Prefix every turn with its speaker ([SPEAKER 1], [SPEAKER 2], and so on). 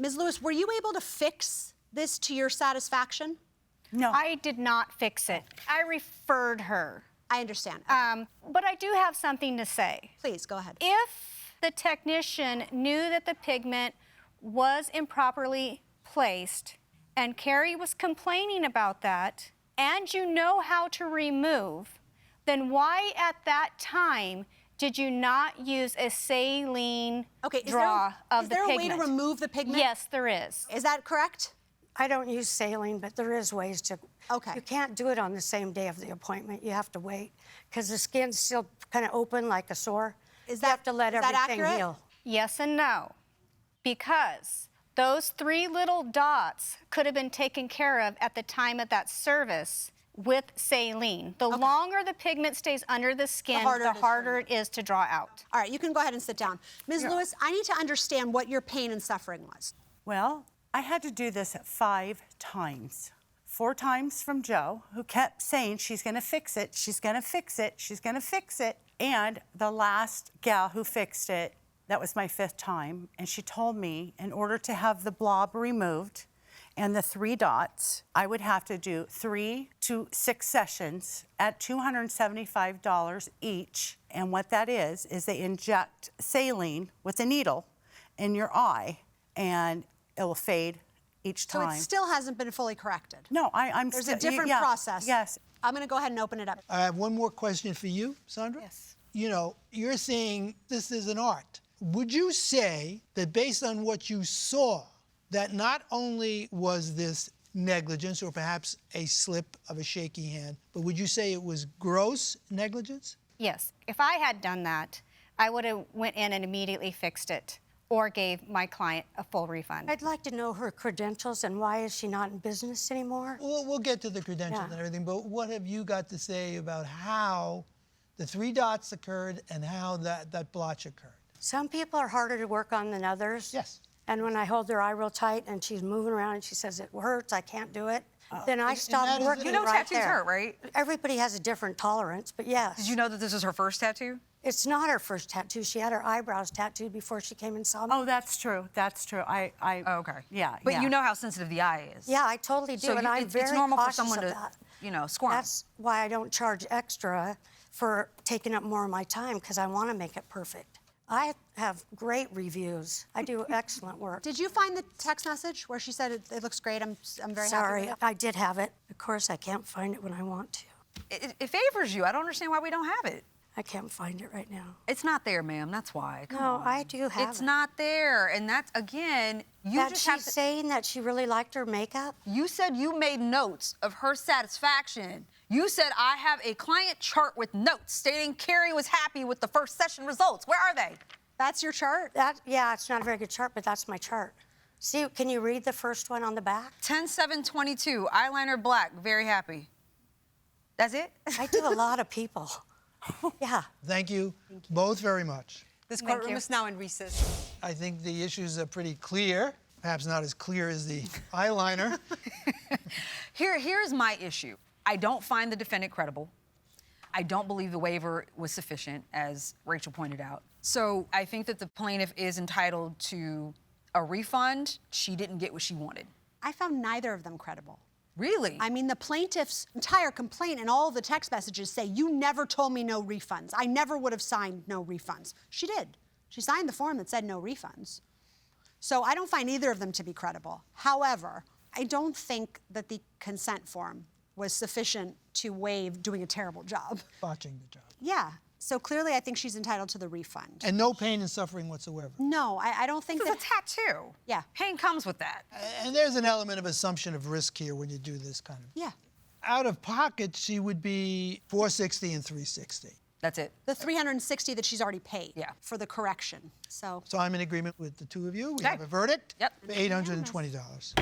[SPEAKER 1] Ms. Lewis, were you able to fix this to your satisfaction?
[SPEAKER 2] No.
[SPEAKER 3] I did not fix it. I referred her.
[SPEAKER 1] I understand.
[SPEAKER 3] But I do have something to say.
[SPEAKER 1] Please, go ahead.
[SPEAKER 3] If the technician knew that the pigment was improperly placed, and Kerri was complaining about that, and you know how to remove, then why at that time did you not use a saline draw of the pigment?
[SPEAKER 1] Is there a way to remove the pigment?
[SPEAKER 3] Yes, there is.
[SPEAKER 1] Is that correct?
[SPEAKER 4] I don't use saline, but there is ways to.
[SPEAKER 1] Okay.
[SPEAKER 4] You can't do it on the same day of the appointment. You have to wait because the skin's still kind of open like a sore. You have to let everything heal.
[SPEAKER 3] Yes and no, because those 3 little dots could have been taken care of at the time of that service with saline. The longer the pigment stays under the skin, the harder it is to draw out.
[SPEAKER 1] All right, you can go ahead and sit down. Ms. Lewis, I need to understand what your pain and suffering was.
[SPEAKER 2] Well, I had to do this 5 times. 4 times from Joe, who kept saying she's gonna fix it, she's gonna fix it, she's gonna fix it. And the last gal who fixed it, that was my 5th time, and she told me in order to have the blob removed and the 3 dots, I would have to do 3 to 6 sessions at $275 each. And what that is they inject saline with a needle in your eye, and it will fade each time.
[SPEAKER 1] So it still hasn't been fully corrected?
[SPEAKER 2] No, I'm
[SPEAKER 1] There's
[SPEAKER 2] still...
[SPEAKER 1] a different process.
[SPEAKER 2] Yes.
[SPEAKER 1] I'm gonna go ahead and open it up.
[SPEAKER 5] I have one more question for you, Sandra.
[SPEAKER 2] Yes.
[SPEAKER 5] You know, you're saying this is an art. Would you say that based on what you saw, that not only was this negligence or perhaps a slip of a shaky hand, but would you say it was gross negligence?
[SPEAKER 3] Yes, if I had done that, I would have went in and immediately fixed it or gave my client a full refund.
[SPEAKER 4] I'd like to know her credentials and why is she not in business anymore?
[SPEAKER 5] We'll get to the credentials and everything, but what have you got to say about how the 3 dots occurred and how that blotch occurred?
[SPEAKER 4] Some people are harder to work on than others.
[SPEAKER 5] Yes.
[SPEAKER 4] And when I hold their eye real tight and she's moving around and she says it hurts, I can't do it, then I stop working
[SPEAKER 6] You know
[SPEAKER 4] right
[SPEAKER 6] tattoos
[SPEAKER 4] there.
[SPEAKER 6] hurt, right?
[SPEAKER 4] Everybody has a different tolerance, but yes.
[SPEAKER 6] Did you know that this was her first tattoo?
[SPEAKER 4] It's not her first tattoo. She had her eyebrows tattooed before she came and saw me.
[SPEAKER 2] Oh, that's true. That's true.
[SPEAKER 6] Oh, okay.
[SPEAKER 2] Yeah,
[SPEAKER 6] But
[SPEAKER 2] yeah.
[SPEAKER 6] you know how sensitive the eye is.
[SPEAKER 4] Yeah, I totally do,
[SPEAKER 6] So
[SPEAKER 4] and I'm very
[SPEAKER 6] it's normal
[SPEAKER 4] cautious
[SPEAKER 6] for someone
[SPEAKER 4] of
[SPEAKER 6] to,
[SPEAKER 4] that.
[SPEAKER 6] you know, squirm.
[SPEAKER 4] That's why I don't charge extra for taking up more of my time, because I want to make it perfect. I have great reviews. I do excellent work.
[SPEAKER 1] Did you find the text message where she said it looks great? I'm very happy
[SPEAKER 4] Sorry,
[SPEAKER 1] with it.
[SPEAKER 4] I did have it. Of course, I can't find it when I want to.
[SPEAKER 6] It favors you. I don't understand why we don't have it.
[SPEAKER 4] I can't find it right now.
[SPEAKER 6] It's not there, ma'am. That's why. Come
[SPEAKER 4] No,
[SPEAKER 6] on.
[SPEAKER 4] I do have
[SPEAKER 6] It's
[SPEAKER 4] it.
[SPEAKER 6] not there, and that's again. You
[SPEAKER 4] That
[SPEAKER 6] just
[SPEAKER 4] she's
[SPEAKER 6] have to.
[SPEAKER 4] saying that she really liked her makeup?
[SPEAKER 6] You said you made notes of her satisfaction. You said I have a client chart with notes stating Kerri was happy with the first session results. Where are they?
[SPEAKER 1] That's your chart?
[SPEAKER 4] Yeah, it's not a very good chart, but that's my chart. See, can you read the first one on the back?
[SPEAKER 6] 10/7/22, eyeliner black, very happy. That's it?
[SPEAKER 4] I do a lot of people. Yeah.
[SPEAKER 5] Thank you both very much.
[SPEAKER 7] This courtroom is now in recess.
[SPEAKER 5] I think the issues are pretty clear, perhaps not as clear as the eyeliner.
[SPEAKER 6] Here's my issue. I don't find the defendant credible. I don't believe the waiver was sufficient, as Rachel pointed out. So I think that the plaintiff is entitled to a refund. She didn't get what she wanted.
[SPEAKER 1] I found neither of them credible.
[SPEAKER 6] Really?
[SPEAKER 1] I mean, the plaintiff's entire complaint and all the text messages say, you never told me no refunds. I never would have signed no refunds. She did. She signed the form that said no refunds. So I don't find either of them to be credible. However, I don't think that the consent form was sufficient to waive doing a terrible job.
[SPEAKER 5] Botching the job.
[SPEAKER 1] Yeah. So clearly, I think she's entitled to the refund.
[SPEAKER 5] And no pain and suffering whatsoever.
[SPEAKER 1] No, I don't think
[SPEAKER 6] This
[SPEAKER 1] that...
[SPEAKER 6] is a tattoo.
[SPEAKER 1] Yeah.
[SPEAKER 6] Pain comes with that.
[SPEAKER 5] And there's an element of assumption of risk here when you do this kind of.
[SPEAKER 1] Yeah.
[SPEAKER 5] Out of pocket, she would be $460 and $360.
[SPEAKER 6] That's it.
[SPEAKER 1] The $360 that she's already paid
[SPEAKER 6] Yeah.
[SPEAKER 1] for the correction. So
[SPEAKER 5] So I'm in agreement with the two of you. We
[SPEAKER 6] Okay.
[SPEAKER 5] have a verdict
[SPEAKER 6] Yep.
[SPEAKER 5] for $820.